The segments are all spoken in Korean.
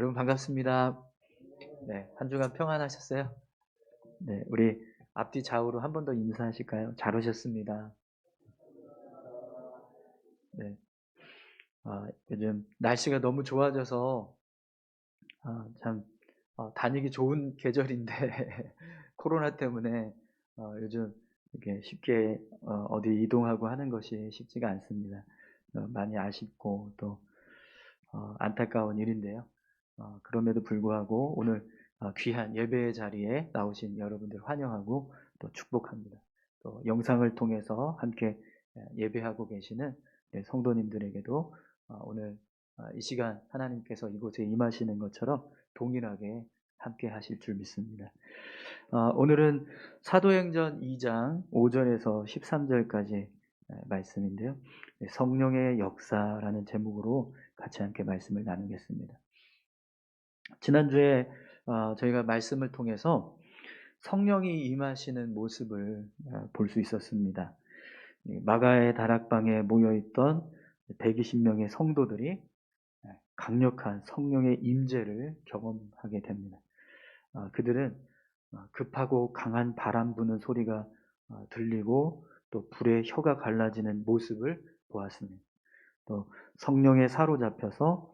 여러분 반갑습니다. 네, 한 주간 평안하셨어요? 네, 우리 앞뒤 좌우로 한 번 더 인사하실까요? 잘 오셨습니다. 네, 요즘 날씨가 너무 좋아져서 참 다니기 좋은 계절인데 코로나 때문에 요즘 이렇게 쉽게 어디 이동하고 하는 것이 쉽지가 않습니다. 많이 아쉽고 또 안타까운 일인데요. 그럼에도 불구하고 오늘 귀한 예배의 자리에 나오신 여러분들 환영하고 또 축복합니다. 또 영상을 통해서 함께 예배하고 계시는 성도님들에게도 오늘 이 시간 하나님께서 이곳에 임하시는 것처럼 동일하게 함께 하실 줄 믿습니다. 오늘은 사도행전 2장 5절에서 13절까지 말씀인데요. 성령의 역사라는 제목으로 같이 함께 말씀을 나누겠습니다. 지난주에 저희가 말씀을 통해서 성령이 임하시는 모습을 볼 수 있었습니다. 마가의 다락방에 모여있던 120명의 성도들이 강력한 성령의 임재를 경험하게 됩니다. 그들은 급하고 강한 바람 부는 소리가 들리고 또 불에 혀가 갈라지는 모습을 보았습니다. 또 성령에 사로잡혀서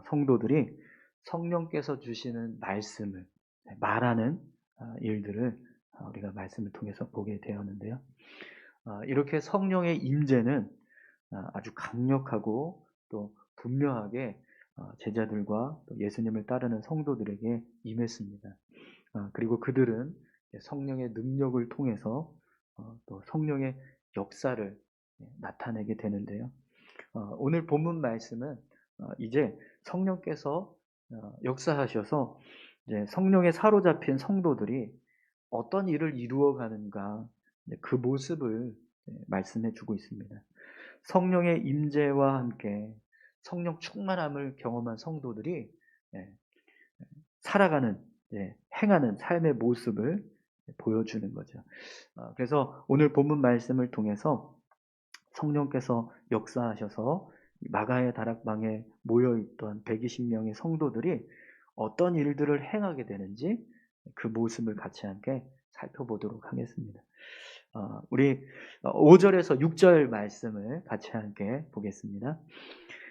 성도들이 성령께서 주시는 말씀을 말하는 일들을 우리가 말씀을 통해서 보게 되었는데요. 이렇게 성령의 임재는 아주 강력하고 또 분명하게 제자들과 또 예수님을 따르는 성도들에게 임했습니다. 그리고 그들은 성령의 능력을 통해서 또 성령의 역사를 나타내게 되는데요. 오늘 본문 말씀은 이제 성령께서 역사하셔서 이제 성령에 사로잡힌 성도들이 어떤 일을 이루어 가는가 그 모습을 말씀해 주고 있습니다. 성령의 임재와 함께 성령 충만함을 경험한 성도들이 살아가는 행하는 삶의 모습을 보여주는 거죠. 그래서 오늘 본문 말씀을 통해서 성령께서 역사하셔서 마가의 다락방에 모여있던 120명의 성도들이 어떤 일들을 행하게 되는지 그 모습을 같이 함께 살펴보도록 하겠습니다. 우리 5절에서 6절 말씀을 같이 함께 보겠습니다.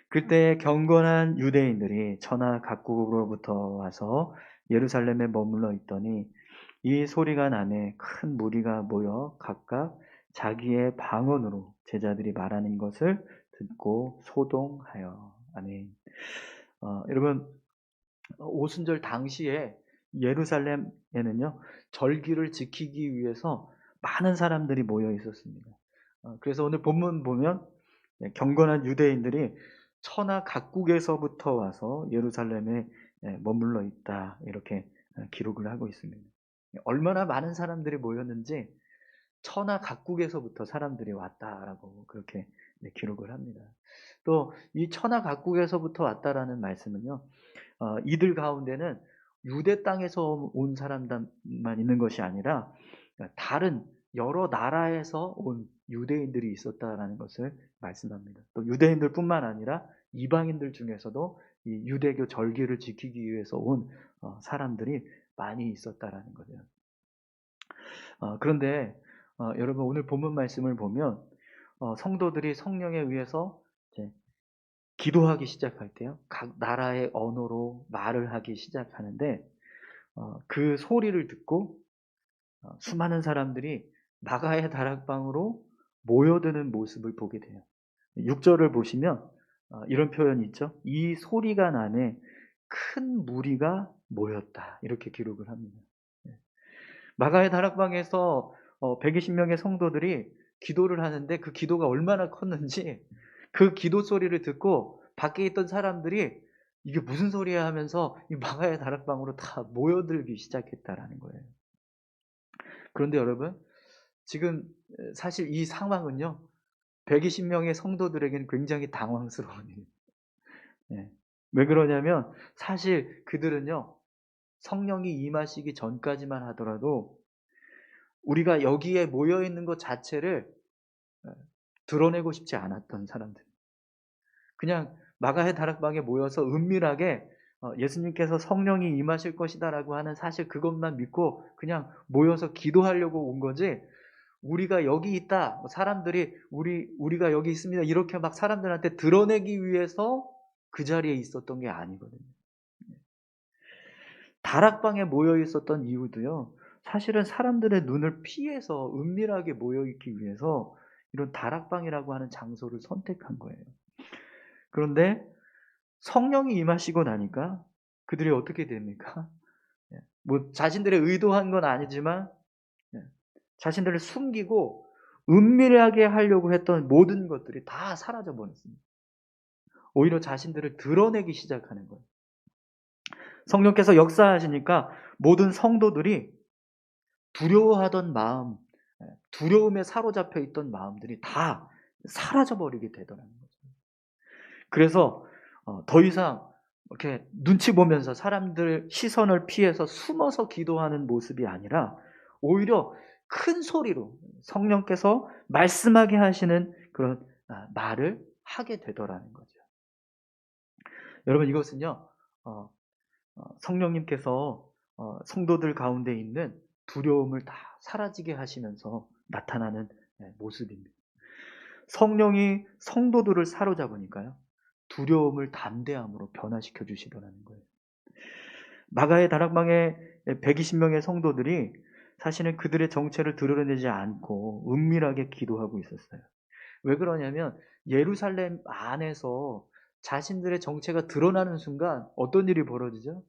그때 경건한 유대인들이 천하 각국으로부터 와서 예루살렘에 머물러 있더니 이 소리가 나매 큰 무리가 모여 각각 자기의 방언으로 제자들이 말하는 것을 듣고 소동하여. 아멘. 여러분, 오순절 당시에 예루살렘에는요, 절기를 지키기 위해서 많은 사람들이 모여 있었습니다. 그래서 오늘 본문 보면 경건한 유대인들이 천하 각국에서부터 와서 예루살렘에 머물러 있다, 이렇게 기록을 하고 있습니다. 얼마나 많은 사람들이 모였는지 천하 각국에서부터 사람들이 왔다라고 그렇게 기록을 합니다. 또 이 천하 각국에서부터 왔다라는 말씀은요, 이들 가운데는 유대 땅에서 온 사람만 있는 것이 아니라 다른 여러 나라에서 온 유대인들이 있었다라는 것을 말씀합니다. 또 유대인들뿐만 아니라 이방인들 중에서도 이 유대교 절기를 지키기 위해서 온 사람들이 많이 있었다라는 거죠. 그런데 여러분, 오늘 본문 말씀을 보면 성도들이 성령에 의해서 이제 기도하기 시작할 때요, 각 나라의 언어로 말을 하기 시작하는데 그 소리를 듣고 수많은 사람들이 마가의 다락방으로 모여드는 모습을 보게 돼요. 6절을 보시면 이런 표현이 있죠. 이 소리가 나매 큰 무리가 모였다, 이렇게 기록을 합니다. 마가의 다락방에서 120명의 성도들이 기도를 하는데 그 기도가 얼마나 컸는지 그 기도 소리를 듣고 밖에 있던 사람들이 이게 무슨 소리야 하면서 이 마가의 다락방으로 다 모여들기 시작했다라는 거예요. 그런데 여러분, 지금 사실 이 상황은요, 120명의 성도들에게는 굉장히 당황스러운 일이에요. 왜 그러냐면 사실 그들은요, 성령이 임하시기 전까지만 하더라도 우리가 여기에 모여 있는 것 자체를 드러내고 싶지 않았던 사람들. 그냥 마가의 다락방에 모여서 은밀하게 예수님께서 성령이 임하실 것이다라고 하는 사실 그것만 믿고 그냥 모여서 기도하려고 온 거지, 우리가 여기 있다, 사람들이 우리가 여기 있습니다, 이렇게 막 사람들한테 드러내기 위해서 그 자리에 있었던 게 아니거든요. 다락방에 모여 있었던 이유도요, 사실은 사람들의 눈을 피해서 은밀하게 모여 있기 위해서 이런 다락방이라고 하는 장소를 선택한 거예요. 그런데 성령이 임하시고 나니까 그들이 어떻게 됩니까? 뭐 자신들의 의도한 건 아니지만 자신들을 숨기고 은밀하게 하려고 했던 모든 것들이 다 사라져 버렸습니다. 오히려 자신들을 드러내기 시작하는 거예요. 성령께서 역사하시니까 모든 성도들이 두려워하던 마음, 두려움에 사로잡혀 있던 마음들이 다 사라져 버리게 되더라는 거죠. 그래서 더 이상 이렇게 눈치 보면서 사람들 시선을 피해서 숨어서 기도하는 모습이 아니라 오히려 큰 소리로 성령께서 말씀하게 하시는 그런 말을 하게 되더라는 거죠. 여러분, 이것은요, 어, 성령님께서 성도들 가운데 있는 두려움을 다 사라지게 하시면서 나타나는 모습입니다. 성령이 성도들을 사로잡으니까요, 두려움을 담대함으로 변화시켜 주시더라는 거예요. 마가의 다락방에 120명의 성도들이 사실은 그들의 정체를 드러내지 않고 은밀하게 기도하고 있었어요. 왜 그러냐면 예루살렘 안에서 자신들의 정체가 드러나는 순간 어떤 일이 벌어지죠?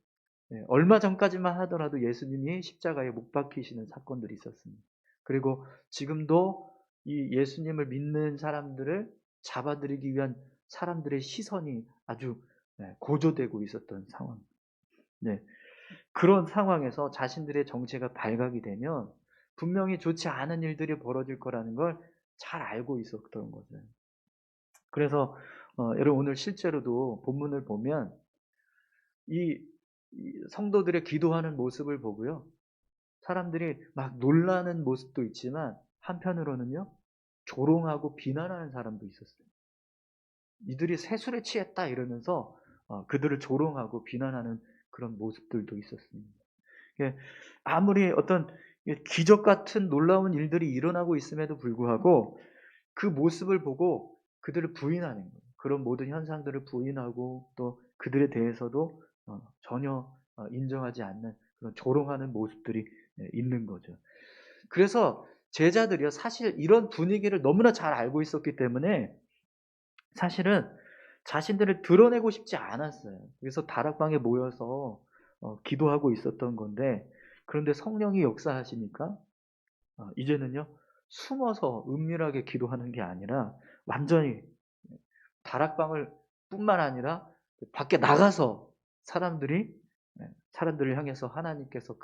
얼마 전까지만 하더라도 예수님이 십자가에 못 박히시는 사건들이 있었습니다. 그리고 지금도 이 예수님을 믿는 사람들을 잡아들이기 위한 사람들의 시선이 아주 고조되고 있었던 상황. 네. 그런 상황에서 자신들의 정체가 발각이 되면 분명히 좋지 않은 일들이 벌어질 거라는 걸 잘 알고 있었던 거죠. 그래서 여러분, 오늘 실제로도 본문을 보면 이 성도들의 기도하는 모습을 보고요, 사람들이 막 놀라는 모습도 있지만 한편으로는요, 조롱하고 비난하는 사람도 있었어요. 이들이 세술에 취했다 이러면서 그들을 조롱하고 비난하는 그런 모습들도 있었습니다. 아무리 어떤 기적 같은 놀라운 일들이 일어나고 있음에도 불구하고 그 모습을 보고 그들을 부인하는 거예요. 그런 모든 현상들을 부인하고 또 그들에 대해서도 전혀 인정하지 않는 그런 조롱하는 모습들이 있는 거죠. 그래서 제자들이요, 사실 이런 분위기를 너무나 잘 알고 있었기 때문에 사실은 자신들을 드러내고 싶지 않았어요. 그래서 다락방에 모여서 기도하고 있었던 건데, 그런데 성령이 역사하시니까 이제는요, 숨어서 은밀하게 기도하는 게 아니라 완전히 다락방을 뿐만 아니라 밖에 나가서 사람들이 사람들을 향해서 하나님께서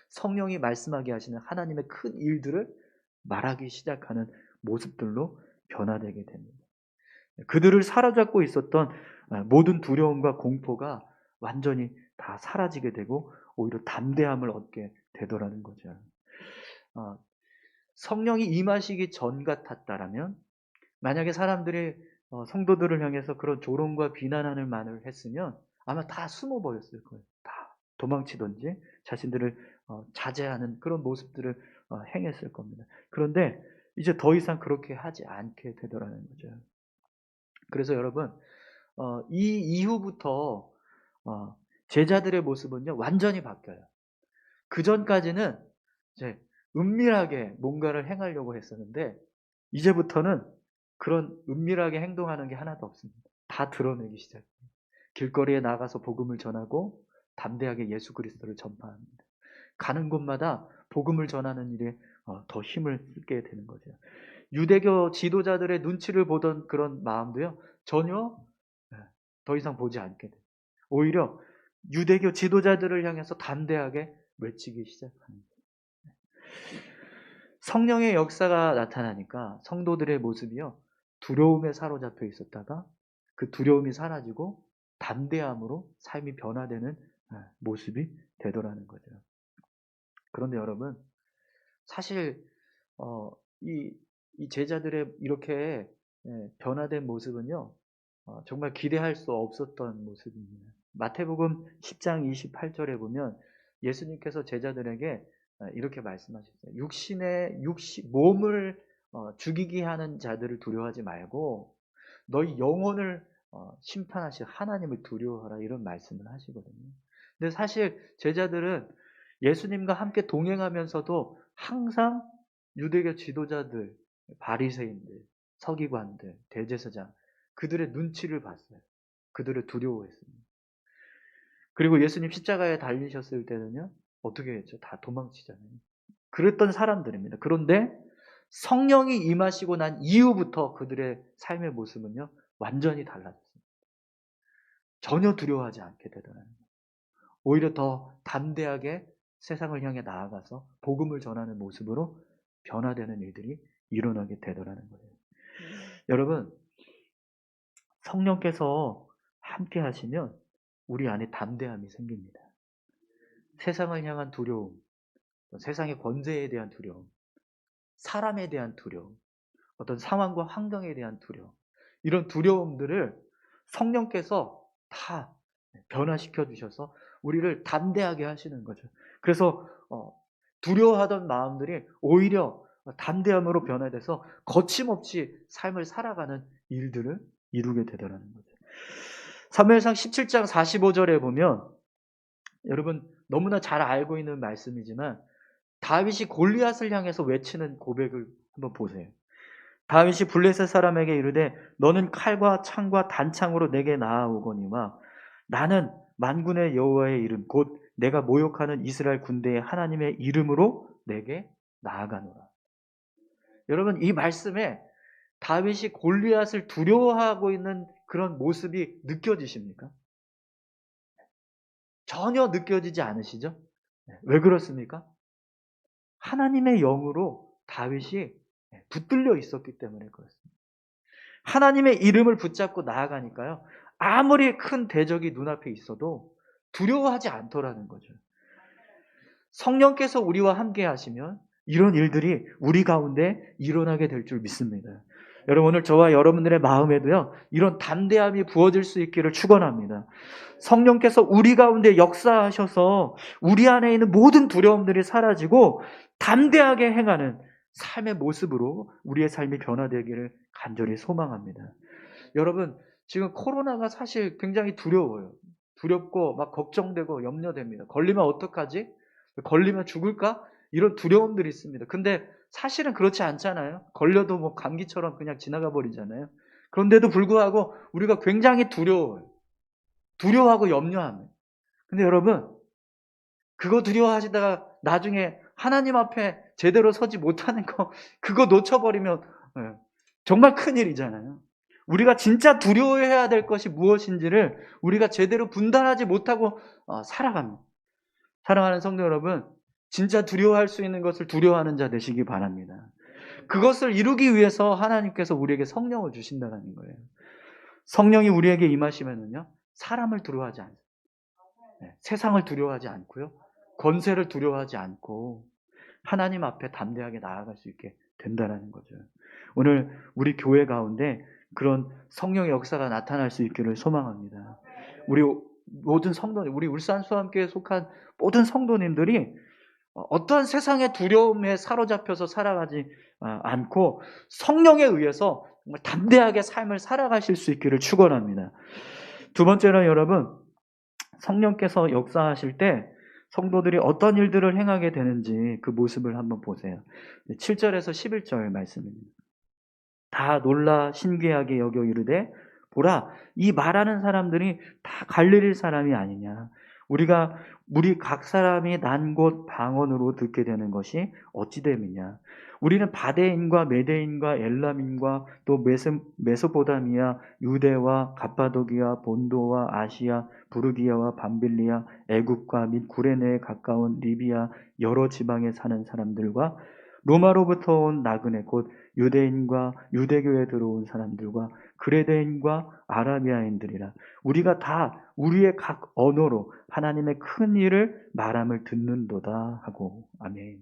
성령이 말씀하게 하시는 하나님의 큰 일들을 말하기 시작하는 모습들로 변화되게 됩니다. 그들을 사로잡고 있었던 모든 두려움과 공포가 완전히 다 사라지게 되고 오히려 담대함을 얻게 되더라는 거죠. 성령이 임하시기 전 같았다라면, 만약에 사람들이 성도들을 향해서 그런 조롱과 비난하는 말을 했으면 아마 다 숨어버렸을 거예요. 다 도망치든지 자신들을 자제하는 그런 모습들을 행했을 겁니다. 그런데 이제 더 이상 그렇게 하지 않게 되더라는 거죠. 그래서 여러분, 이 이후부터 제자들의 모습은요, 완전히 바뀌어요. 그 전까지는 이제 은밀하게 뭔가를 행하려고 했었는데 이제부터는 그런 은밀하게 행동하는 게 하나도 없습니다. 다 드러내기 시작해요. 길거리에 나가서 복음을 전하고 담대하게 예수 그리스도를 전파합니다. 가는 곳마다 복음을 전하는 일에 더 힘을 쓰게 되는 거죠. 유대교 지도자들의 눈치를 보던 그런 마음도요, 전혀 더 이상 보지 않게 돼요. 오히려 유대교 지도자들을 향해서 담대하게 외치기 시작합니다. 성령의 역사가 나타나니까 성도들의 모습이요, 두려움에 사로잡혀 있었다가 그 두려움이 사라지고 담대함으로 삶이 변화되는 모습이 되더라는 거죠. 그런데 여러분, 사실 이 제자들의 이렇게 변화된 모습은요, 정말 기대할 수 없었던 모습입니다. 마태복음 10장 28절에 보면 예수님께서 제자들에게 이렇게 말씀하셨어요. 몸을 죽이게 하는 자들을 두려워하지 말고 너희 영혼을 심판하실 하나님을 두려워하라, 이런 말씀을 하시거든요. 근데 사실 제자들은 예수님과 함께 동행하면서도 항상 유대교 지도자들, 바리새인들, 서기관들, 대제사장, 그들의 눈치를 봤어요. 그들을 두려워했습니다. 그리고 예수님 십자가에 달리셨을 때는요, 어떻게 했죠? 다 도망치잖아요. 그랬던 사람들입니다. 그런데 성령이 임하시고 난 이후부터 그들의 삶의 모습은요, 완전히 달라졌습니다. 전혀 두려워하지 않게 되더라는 거예요. 오히려 더 담대하게 세상을 향해 나아가서 복음을 전하는 모습으로 변화되는 일들이 일어나게 되더라는 거예요. 여러분, 성령께서 함께 하시면 우리 안에 담대함이 생깁니다. 세상을 향한 두려움, 세상의 권세에 대한 두려움, 사람에 대한 두려움, 어떤 상황과 환경에 대한 두려움, 이런 두려움들을 성령께서 다 변화시켜 주셔서 우리를 담대하게 하시는 거죠. 그래서 두려워하던 마음들이 오히려 담대함으로 변화돼서 거침없이 삶을 살아가는 일들을 이루게 되더라는 거죠. 사무엘상 17장 45절에 보면, 여러분 너무나 잘 알고 있는 말씀이지만 다윗이 골리앗을 향해서 외치는 고백을 한번 보세요. 다윗이 블레셋 사람에게 이르되 너는 칼과 창과 단창으로 내게 나아오거니와 나는 만군의 여호와의 이름 곧 내가 모욕하는 이스라엘 군대의 하나님의 이름으로 내게 나아가노라. 여러분, 이 말씀에 다윗이 골리앗을 두려워하고 있는 그런 모습이 느껴지십니까? 전혀 느껴지지 않으시죠? 왜 그렇습니까? 하나님의 영으로 다윗이 붙들려 있었기 때문에 그렇습니다. 하나님의 이름을 붙잡고 나아가니까요, 아무리 큰 대적이 눈앞에 있어도 두려워하지 않더라는 거죠. 성령께서 우리와 함께 하시면 이런 일들이 우리 가운데 일어나게 될 줄 믿습니다. 여러분, 오늘 저와 여러분들의 마음에도요, 이런 담대함이 부어질 수 있기를 축원합니다. 성령께서 우리 가운데 역사하셔서 우리 안에 있는 모든 두려움들이 사라지고 담대하게 행하는 삶의 모습으로 우리의 삶이 변화되기를 간절히 소망합니다. 여러분, 지금 코로나가 사실 굉장히 두려워요. 두렵고 막 걱정되고 염려됩니다. 걸리면 어떡하지? 걸리면 죽을까? 이런 두려움들이 있습니다. 근데 사실은 그렇지 않잖아요. 걸려도 뭐 감기처럼 그냥 지나가 버리잖아요. 그런데도 불구하고 우리가 굉장히 두려워요. 두려워하고 염려합니다. 근데 여러분, 그거 두려워하시다가 나중에 하나님 앞에 제대로 서지 못하는 거, 그거 놓쳐버리면 정말 큰일이잖아요. 우리가 진짜 두려워해야 될 것이 무엇인지를 우리가 제대로 분단하지 못하고 살아갑니다. 사랑하는 성도 여러분, 진짜 두려워할 수 있는 것을 두려워하는 자 되시기 바랍니다. 그것을 이루기 위해서 하나님께서 우리에게 성령을 주신다는 거예요. 성령이 우리에게 임하시면은요, 사람을 두려워하지 않습니다. 세상을 두려워하지 않고요, 권세를 두려워하지 않고 하나님 앞에 담대하게 나아갈 수 있게 된다는 거죠. 오늘 우리 교회 가운데 그런 성령의 역사가 나타날 수 있기를 소망합니다. 우리 모든 성도님, 우리 울산 수함교회에 속한 모든 성도님들이 어떠한 세상의 두려움에 사로잡혀서 살아가지 않고 성령에 의해서 정말 담대하게 삶을 살아가실 수 있기를 축원합니다. 두 번째는 여러분, 성령께서 역사하실 때 성도들이 어떤 일들을 행하게 되는지 그 모습을 한번 보세요. 7절에서 11절 말씀입니다. 다 놀라 신기하게 여겨 이르되 보라, 이 말하는 사람들이 다 갈릴리 사람이 아니냐. 우리 각 사람이 난 곳 방언으로 듣게 되는 것이 어찌 됨이냐. 우리는 바데인과 메데인과 엘람인과 또 메소포다미아, 유대와 갑바도기아, 본도와 아시아, 부르기아와 밤빌리아, 애굽과 및 구레네에 가까운 리비아 여러 지방에 사는 사람들과 로마로부터 온 나그네 곧 유대인과 유대교에 들어온 사람들과 그레데인과 아라비아인들이라. 우리가 다 우리의 각 언어로 하나님의 큰 일을 말함을 듣는도다 하고. 아멘.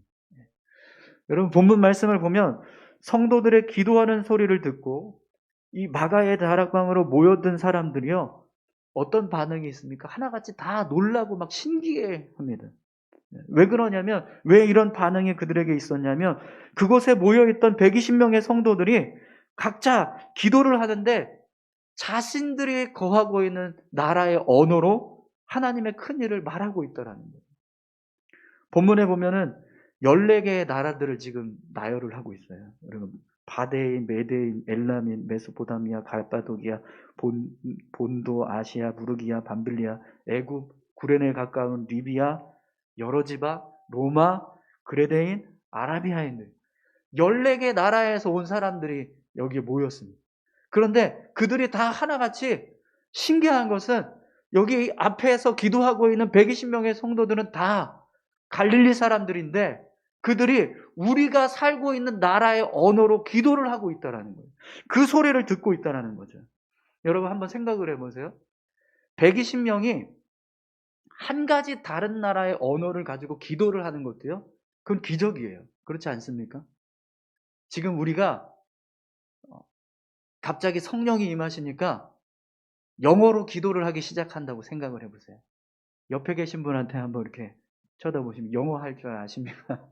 여러분, 본문 말씀을 보면 성도들의 기도하는 소리를 듣고 이 마가의 다락방으로 모여든 사람들이요, 어떤 반응이 있습니까? 하나같이 다 놀라고 막 신기해 합니다. 왜 그러냐면, 왜 이런 반응이 그들에게 있었냐면, 그곳에 모여있던 120명의 성도들이 각자 기도를 하는데 자신들이 거하고 있는 나라의 언어로 하나님의 큰 일을 말하고 있더라는 거예요. 본문에 보면은 14개의 나라들을 지금 나열을 하고 있어요. 여러분, 바데인, 메데인, 엘라민, 메소포타미아, 갈바도기아, 본도, 아시아, 부르기아, 밤빌리아, 애굽, 구레네에 가까운 리비아, 여러지바, 로마, 그레데인, 아라비아인들, 14개 나라에서 온 사람들이 여기에 모였습니다. 그런데 그들이 다 하나같이 신기한 것은, 여기 앞에서 기도하고 있는 120명의 성도들은 다 갈릴리 사람들인데, 그들이 우리가 살고 있는 나라의 언어로 기도를 하고 있다는 거예요. 그 소리를 듣고 있다는 거죠. 여러분, 한번 생각을 해보세요. 120명이 한 가지 다른 나라의 언어를 가지고 기도를 하는 것도요, 그건 기적이에요. 그렇지 않습니까? 지금 우리가 갑자기 성령이 임하시니까 영어로 기도를 하기 시작한다고 생각을 해보세요. 옆에 계신 분한테 한번 이렇게 쳐다보시면, 영어 할 줄 아십니까?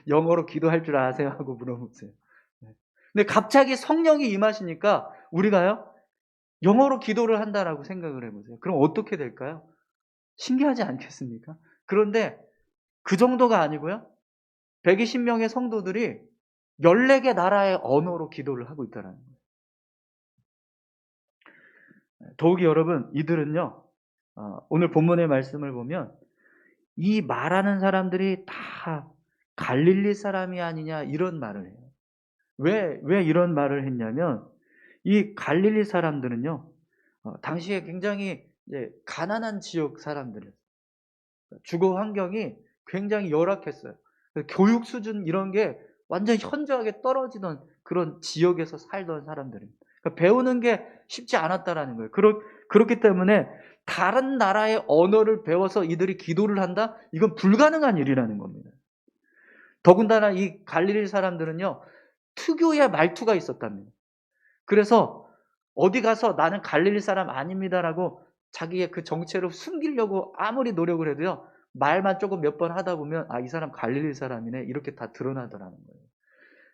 영어로 기도할 줄 아세요? 하고 물어보세요. 근데 갑자기 성령이 임하시니까 우리가요, 영어로 기도를 한다라고 생각을 해보세요. 그럼 어떻게 될까요? 신기하지 않겠습니까? 그런데 그 정도가 아니고요, 120명의 성도들이 14개 나라의 언어로 기도를 하고 있다는 거예요. 더욱이 여러분, 이들은요, 오늘 본문의 말씀을 보면 이 말하는 사람들이 다 갈릴리 사람이 아니냐, 이런 말을 해요. 왜 이런 말을 했냐면, 이 갈릴리 사람들은요, 당시에 굉장히 이제 가난한 지역 사람들이었어요. 주거 환경이 굉장히 열악했어요. 교육 수준 이런 게 완전 현저하게 떨어지던 그런 지역에서 살던 사람들입니다. 그러니까 배우는 게 쉽지 않았다라는 거예요. 그렇기 때문에 다른 나라의 언어를 배워서 이들이 기도를 한다? 이건 불가능한 일이라는 겁니다. 더군다나 이 갈릴리 사람들은요, 특유의 말투가 있었답니다. 그래서 어디 가서 나는 갈릴리 사람 아닙니다라고 자기의 그 정체를 숨기려고 아무리 노력을 해도요, 말만 조금 몇 번 하다 보면, 이 사람 갈릴리 사람이네, 이렇게 다 드러나더라는 거예요.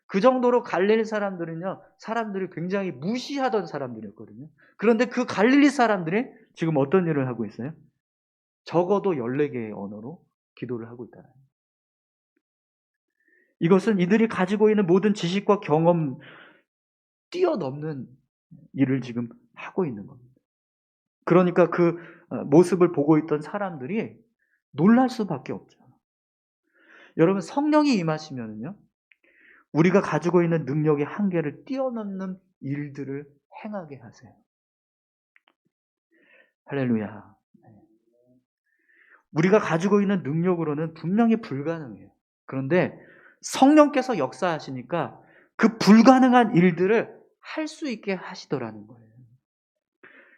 그 정도로 갈릴리 사람들은요, 사람들이 굉장히 무시하던 사람들이었거든요. 그런데 그 갈릴리 사람들이 지금 어떤 일을 하고 있어요? 적어도 14개의 언어로 기도를 하고 있다는 거예요. 이것은 이들이 가지고 있는 모든 지식과 경험 뛰어넘는 일을 지금 하고 있는 겁니다. 그러니까 그 모습을 보고 있던 사람들이 놀랄 수밖에 없죠. 여러분, 성령이 임하시면요, 우리가 가지고 있는 능력의 한계를 뛰어넘는 일들을 행하게 하세요. 할렐루야. 우리가 가지고 있는 능력으로는 분명히 불가능해요. 그런데 성령께서 역사하시니까 그 불가능한 일들을 할 수 있게 하시더라는 거예요.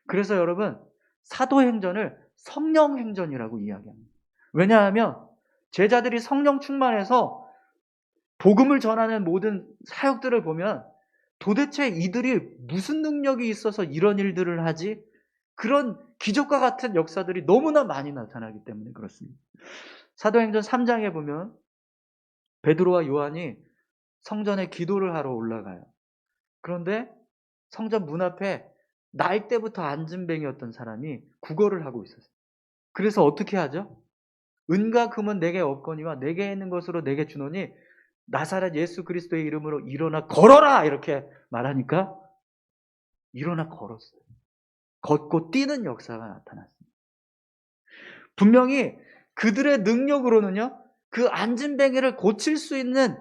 그래서 여러분, 사도행전을 성령행전이라고 이야기합니다. 왜냐하면 제자들이 성령 충만해서 복음을 전하는 모든 사역들을 보면, 도대체 이들이 무슨 능력이 있어서 이런 일들을 하지? 그런 기적과 같은 역사들이 너무나 많이 나타나기 때문에 그렇습니다. 사도행전 3장에 보면 베드로와 요한이 성전에 기도를 하러 올라가요. 그런데 성전 문 앞에 날 때부터 앉은뱅이였던 사람이 구걸을 하고 있었어요. 그래서 어떻게 하죠? 은과 금은 내게 없거니와 내게 있는 것으로 내게 주노니 나사렛 예수 그리스도의 이름으로 일어나 걸어라! 이렇게 말하니까 일어나 걸었어요. 걷고 뛰는 역사가 나타났습니다. 분명히 그들의 능력으로는요, 그 앉은뱅이를 고칠 수 있는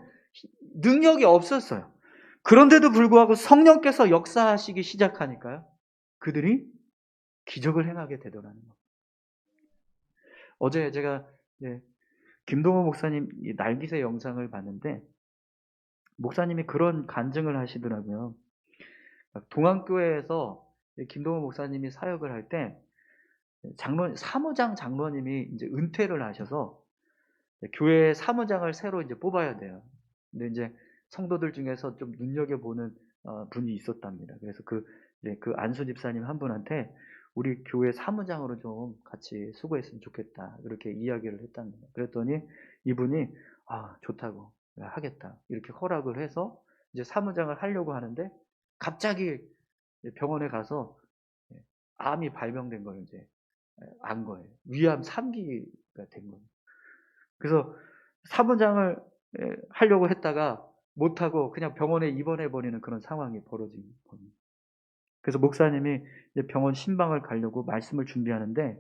능력이 없었어요. 그런데도 불구하고 성령께서 역사하시기 시작하니까요, 그들이 기적을 행하게 되더라는 겁니다. 어제 제가 김동호 목사님 날기새 영상을 봤는데, 목사님이 그런 간증을 하시더라고요. 동안교회에서 김동호 목사님이 사역을 할 때 사무장 장로님이 이제 은퇴를 하셔서 교회 사무장을 새로 이제 뽑아야 돼요. 근데 이제 성도들 중에서 좀 눈여겨보는 분이 있었답니다. 그래서 그 안수 집사님 한 분한테 우리 교회 사무장으로 좀 같이 수고했으면 좋겠다. 이렇게 이야기를 했답니다. 그랬더니 이분이 좋다고 하겠다. 이렇게 허락을 해서 이제 사무장을 하려고 하는데 갑자기 병원에 가서 암이 발병된 걸 이제 안 거예요. 위암 3기가 된 거예요. 그래서 사무장을 하려고 했다가 못하고 그냥 병원에 입원해 버리는 그런 상황이 벌어진 겁니다. 그래서 목사님이 이제 병원 신방을 가려고 말씀을 준비하는데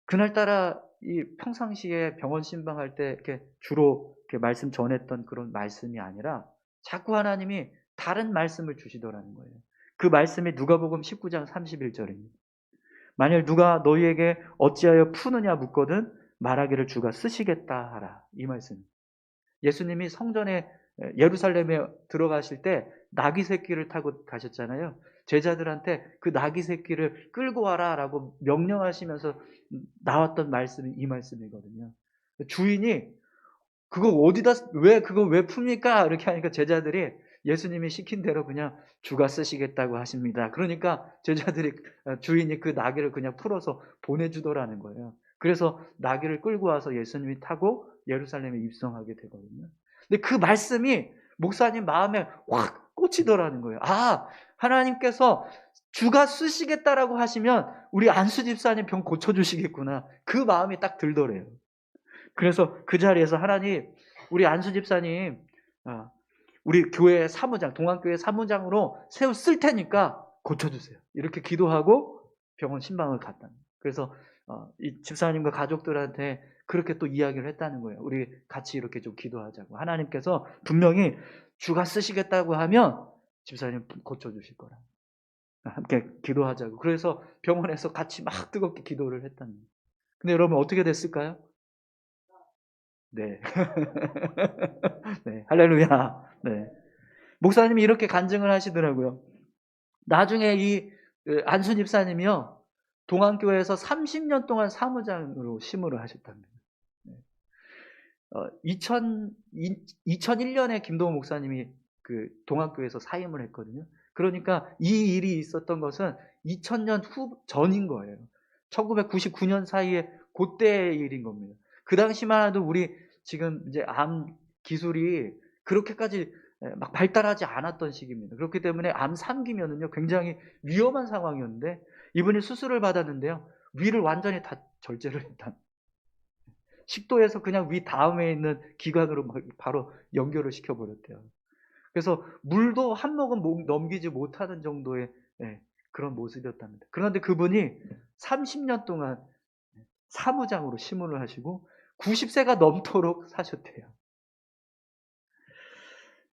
그날따라 이 평상시에 병원 신방할 때 이렇게 주로 이렇게 말씀 전했던 그런 말씀이 아니라 자꾸 하나님이 다른 말씀을 주시더라는 거예요. 그 말씀이 누가복음 19장 31절입니다. 만일 누가 너희에게 어찌하여 푸느냐 묻거든 말하기를 주가 쓰시겠다 하라. 이 말씀. 예수님이 성전에 예루살렘에 들어가실 때 나귀 새끼를 타고 가셨잖아요. 제자들한테 그 나귀 새끼를 끌고 와라라고 명령하시면서 나왔던 말씀이 이 말씀이거든요. 주인이 그거 왜 풉니까? 이렇게 하니까 제자들이 예수님이 시킨 대로 그냥 주가 쓰시겠다고 하십니다. 그러니까 제자들이 주인이 그 나귀를 그냥 풀어서 보내주더라는 거예요. 그래서 나귀를 끌고 와서 예수님이 타고 예루살렘에 입성하게 되거든요. 근데 그 말씀이 목사님 마음에 확 꽂히더라는 거예요. 하나님께서 주가 쓰시겠다라고 하시면 우리 안수 집사님 병 고쳐주시겠구나. 그 마음이 딱 들더래요. 그래서 그 자리에서 하나님, 우리 안수 집사님, 우리 교회 사무장, 동안교회 사무장으로 세워 쓸 테니까 고쳐주세요. 이렇게 기도하고 병원 신방을 갔다. 그래서 이 집사님과 가족들한테 그렇게 또 이야기를 했다는 거예요. 우리 같이 이렇게 좀 기도하자고. 하나님께서 분명히 주가 쓰시겠다고 하면 집사님 고쳐주실 거라. 함께 기도하자고. 그래서 병원에서 같이 막 뜨겁게 기도를 했다는 거예요. 근데 여러분 어떻게 됐을까요? 네. 네. 할렐루야. 네. 목사님이 이렇게 간증을 하시더라고요. 나중에 이 안수 집사님이요. 동안교회에서 30년 동안 사무장으로 심으를 하셨답니다. 2001년에 김동호 목사님이 그 동안교회에서 사임을 했거든요. 그러니까 이 일이 있었던 것은 2000년 전인 거예요. 1999년 사이에 그때의 일인 겁니다. 그 당시만 해도 우리 지금 이제 암 기술이 그렇게까지 막 발달하지 않았던 시기입니다. 그렇기 때문에 암 3기면은요 굉장히 위험한 상황이었는데 이분이 수술을 받았는데요. 위를 완전히 다 절제를 했다. 식도에서 그냥 위 다음에 있는 기관으로 바로 연결을 시켜버렸대요. 그래서 물도 한 모금 넘기지 못하는 정도의 그런 모습이었답니다. 그런데 그분이 30년 동안 사무장으로 심문을 하시고 90세가 넘도록 사셨대요.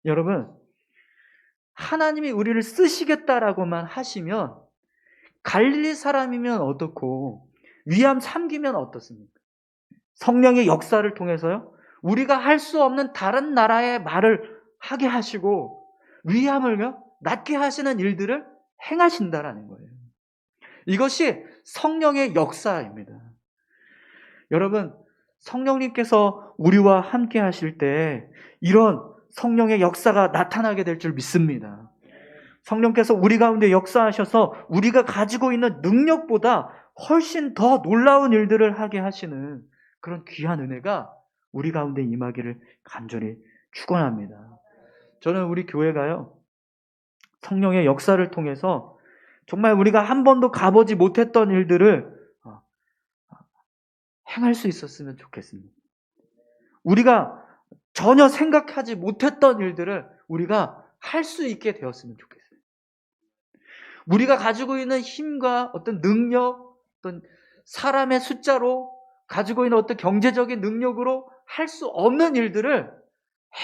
여러분, 하나님이 우리를 쓰시겠다라고만 하시면 갈릴리 사람이면 어떻고 위암 3기면 어떻습니까? 성령의 역사를 통해서요. 우리가 할 수 없는 다른 나라의 말을 하게 하시고 위암을요 낫게 하시는 일들을 행하신다라는 거예요. 이것이 성령의 역사입니다. 여러분, 성령님께서 우리와 함께 하실 때 이런 성령의 역사가 나타나게 될 줄 믿습니다. 성령께서 우리 가운데 역사하셔서 우리가 가지고 있는 능력보다 훨씬 더 놀라운 일들을 하게 하시는 그런 귀한 은혜가 우리 가운데 임하기를 간절히 축원합니다. 저는 우리 교회가요 성령의 역사를 통해서 정말 우리가 한 번도 가보지 못했던 일들을 행할 수 있었으면 좋겠습니다. 우리가 전혀 생각하지 못했던 일들을 우리가 할 수 있게 되었으면 좋겠어요. 우리가 가지고 있는 힘과 어떤 능력, 어떤 사람의 숫자로 가지고 있는 어떤 경제적인 능력으로 할 수 없는 일들을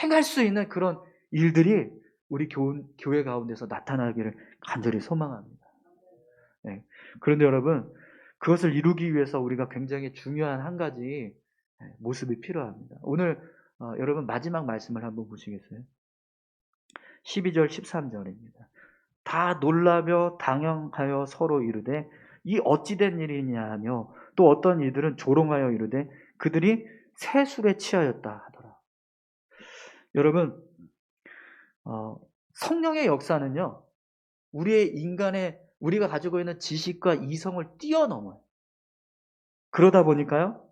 행할 수 있는 그런 일들이 우리 교회 가운데서 나타나기를 간절히 소망합니다. 네. 그런데 여러분, 그것을 이루기 위해서 우리가 굉장히 중요한 한 가지 모습이 필요합니다. 오늘 여러분 마지막 말씀을 한번 보시겠어요? 12절 13절입니다. 다 놀라며 당황하여 서로 이르되 이 어찌된 일이냐 하며 또 어떤 이들은 조롱하여 이르되 그들이 새 술에 취하였다 하더라. 여러분 성령의 역사는요 우리의 인간의 우리가 가지고 있는 지식과 이성을 뛰어넘어요. 그러다 보니까요,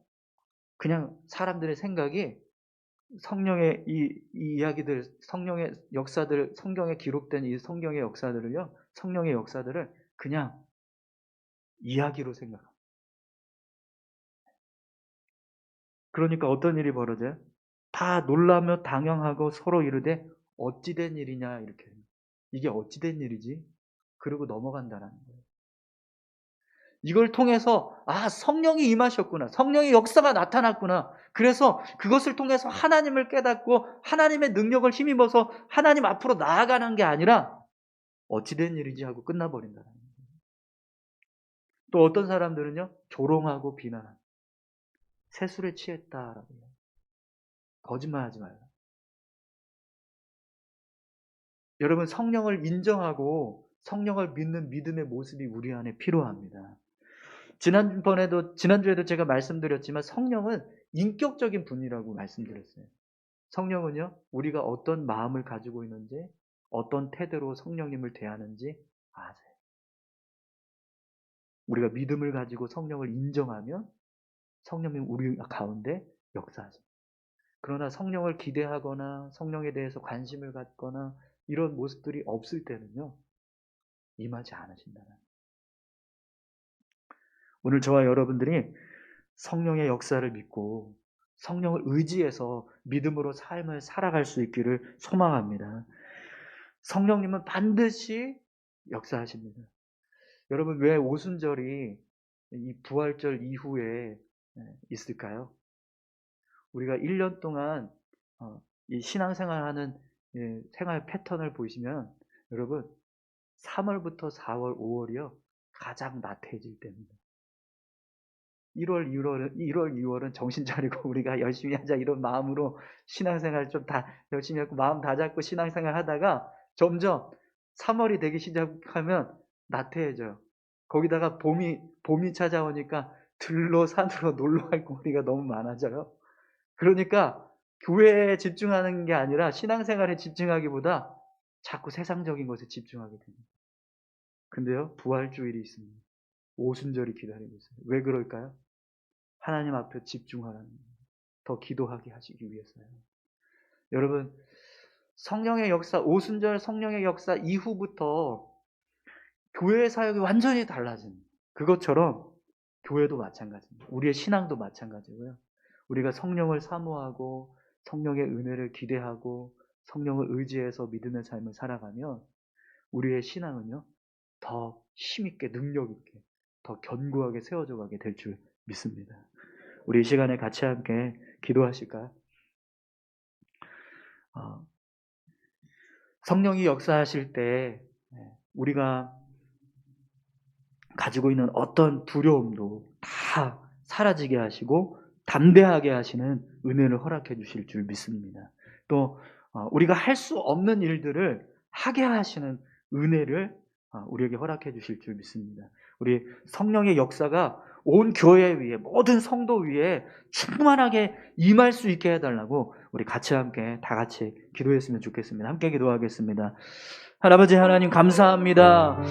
그냥 사람들의 생각이 성령의 이 이야기들, 성령의 역사들, 성경에 기록된 이 성경의 역사들을요, 성령의 역사들을 그냥 이야기로 생각합니다. 그러니까 어떤 일이 벌어져요? 다 놀라며 당황하고 서로 이르되 어찌된 일이냐, 이렇게. 이게 어찌된 일이지? 그러고 넘어간다라는 거예요. 이걸 통해서 성령이 임하셨구나, 성령의 역사가 나타났구나, 그래서 그것을 통해서 하나님을 깨닫고 하나님의 능력을 힘입어서 하나님 앞으로 나아가는 게 아니라 어찌된 일이지 하고 끝나버린다는 거예요. 또 어떤 사람들은요, 조롱하고 비난합니다. 세술에 취했다라고 해요. 거짓말하지 말라. 여러분, 성령을 인정하고 성령을 믿는 믿음의 모습이 우리 안에 필요합니다. 지난주에도 제가 말씀드렸지만 성령은 인격적인 분이라고 말씀드렸어요. 성령은요, 우리가 어떤 마음을 가지고 있는지, 어떤 태도로 성령님을 대하는지 아세요. 우리가 믿음을 가지고 성령을 인정하면 성령님 우리 가운데 역사하십니다. 그러나 성령을 기대하거나 성령에 대해서 관심을 갖거나 이런 모습들이 없을 때는요, 임하지 않으신다는. 오늘 저와 여러분들이 성령의 역사를 믿고 성령을 의지해서 믿음으로 삶을 살아갈 수 있기를 소망합니다. 성령님은 반드시 역사하십니다. 여러분, 왜 오순절이 이 부활절 이후에 있을까요? 우리가 1년 동안 이 신앙생활하는 생활 패턴을 보시면 여러분, 3월부터 4월, 5월이요 가장 나태해질 때입니다. 1월, 2월은 정신 차리고 우리가 열심히 하자 이런 마음으로 신앙생활 좀 다 열심히 하고 마음 다 잡고 신앙생활 하다가 점점 3월이 되기 시작하면 나태해져요. 거기다가 봄이 찾아오니까 들로 산으로 놀러 갈 거리가 너무 많아져요. 그러니까 교회에 집중하는 게 아니라 신앙생활에 집중하기보다 자꾸 세상적인 것에 집중하게 됩니다. 근데요, 부활주일이 있습니다. 오순절이 기다리고 있어요. 왜 그럴까요? 하나님 앞에 집중하라는, 더 기도하게 하시기 위해서요. 여러분, 성령의 역사, 오순절 성령의 역사 이후부터 교회의 사역이 완전히 달라집니다. 그것처럼 교회도 마찬가지입니다. 우리의 신앙도 마찬가지고요. 우리가 성령을 사모하고 성령의 은혜를 기대하고 성령을 의지해서 믿음의 삶을 살아가면 우리의 신앙은요, 더 힘있게, 능력있게, 더 견고하게 세워져 가게 될 줄 믿습니다. 우리 이 시간에 같이 함께 기도하실까요? 성령이 역사하실 때 우리가 가지고 있는 어떤 두려움도 다 사라지게 하시고 담대하게 하시는 은혜를 허락해 주실 줄 믿습니다. 또 우리가 할 수 없는 일들을 하게 하시는 은혜를 우리에게 허락해 주실 줄 믿습니다. 우리 성령의 역사가 온 교회 위에, 모든 성도 위에 충만하게 임할 수 있게 해달라고 우리 같이 함께 다 같이 기도했으면 좋겠습니다. 함께 기도하겠습니다. 아버지 하나님, 감사합니다.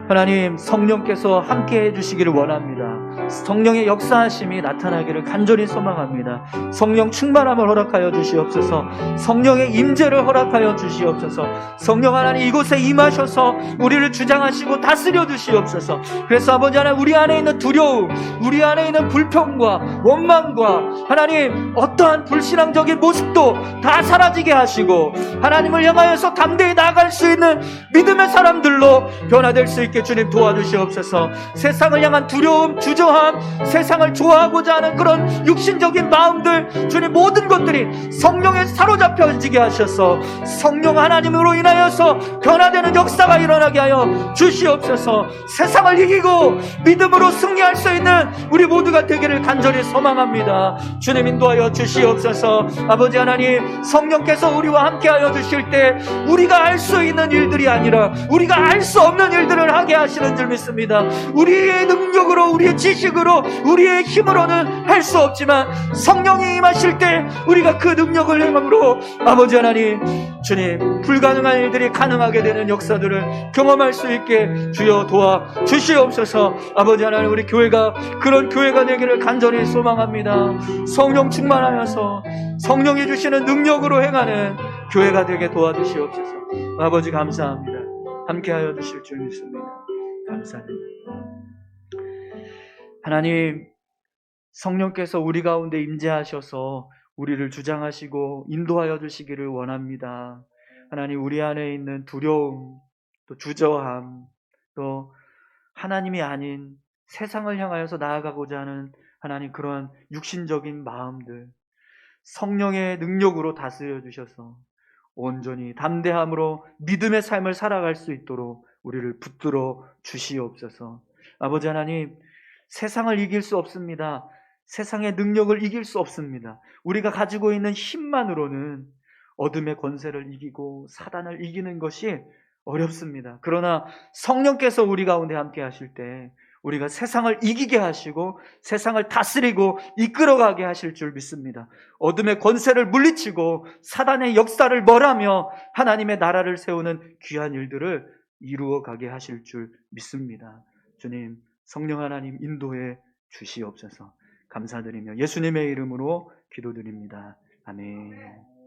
하나님, 성령께서 함께 해주시기를 원합니다. 성령의 역사하심이 나타나기를 간절히 소망합니다. 성령 충만함을 허락하여 주시옵소서. 성령의 임재를 허락하여 주시옵소서. 성령 하나님, 이곳에 임하셔서 우리를 주장하시고 다스려 주시옵소서. 그래서 아버지 하나님, 우리 안에 있는 두려움, 우리 안에 있는 불평과 원망과 하나님 어떠한 불신앙적인 모습도 다 사라지게 하시고 하나님을 향하여서 담대히 나아갈 수 있는 믿음의 사람들로 변화될 수 있게 주님 도와주시옵소서. 세상을 향한 두려움, 주저함, 세상을 좋아하고자 하는 그런 육신적인 마음들, 주님 모든 것들이 성령에 사로잡혀지게 하셔서 성령 하나님으로 인하여서 변화되는 역사가 일어나게 하여 주시옵소서. 세상을 이기고 믿음으로 승리할 수 있는 우리 모두가 되기를 간절히 소망합니다. 주님 인도하여 주시옵소서. 아버지 하나님, 성령께서 우리와 함께하여 주실 때 우리가 할 수 있는 일들이 아니라 우리가 알 수 없는 일들을 하게 하시는 줄 믿습니다. 우리의 능력으로, 우리의 지식으로 방식으로 우리의 힘으로는 할 수 없지만 성령이 임하실 때 우리가 그 능력을 행함으로 아버지 하나님, 주님, 불가능한 일들이 가능하게 되는 역사들을 경험할 수 있게 주여 도와 주시옵소서. 아버지 하나님, 우리 교회가 그런 교회가 되기를 간절히 소망합니다. 성령 충만하여서 성령이 주시는 능력으로 행하는 교회가 되게 도와주시옵소서. 아버지 감사합니다. 함께하여 주실 줄 믿습니다. 감사드립니다. 하나님, 성령께서 우리 가운데 임재하셔서 우리를 주장하시고 인도하여 주시기를 원합니다. 하나님, 우리 안에 있는 두려움, 또 주저함, 또 하나님이 아닌 세상을 향하여서 나아가고자 하는 하나님 그러한 육신적인 마음들, 성령의 능력으로 다스려 주셔서 온전히 담대함으로 믿음의 삶을 살아갈 수 있도록 우리를 붙들어 주시옵소서. 아버지 하나님, 세상을 이길 수 없습니다. 세상의 능력을 이길 수 없습니다. 우리가 가지고 있는 힘만으로는 어둠의 권세를 이기고 사단을 이기는 것이 어렵습니다. 그러나 성령께서 우리 가운데 함께 하실 때 우리가 세상을 이기게 하시고 세상을 다스리고 이끌어가게 하실 줄 믿습니다. 어둠의 권세를 물리치고 사단의 역사를 멸하며 하나님의 나라를 세우는 귀한 일들을 이루어가게 하실 줄 믿습니다. 주님, 성령 하나님 인도해 주시옵소서. 감사드리며 예수님의 이름으로 기도드립니다. 아멘.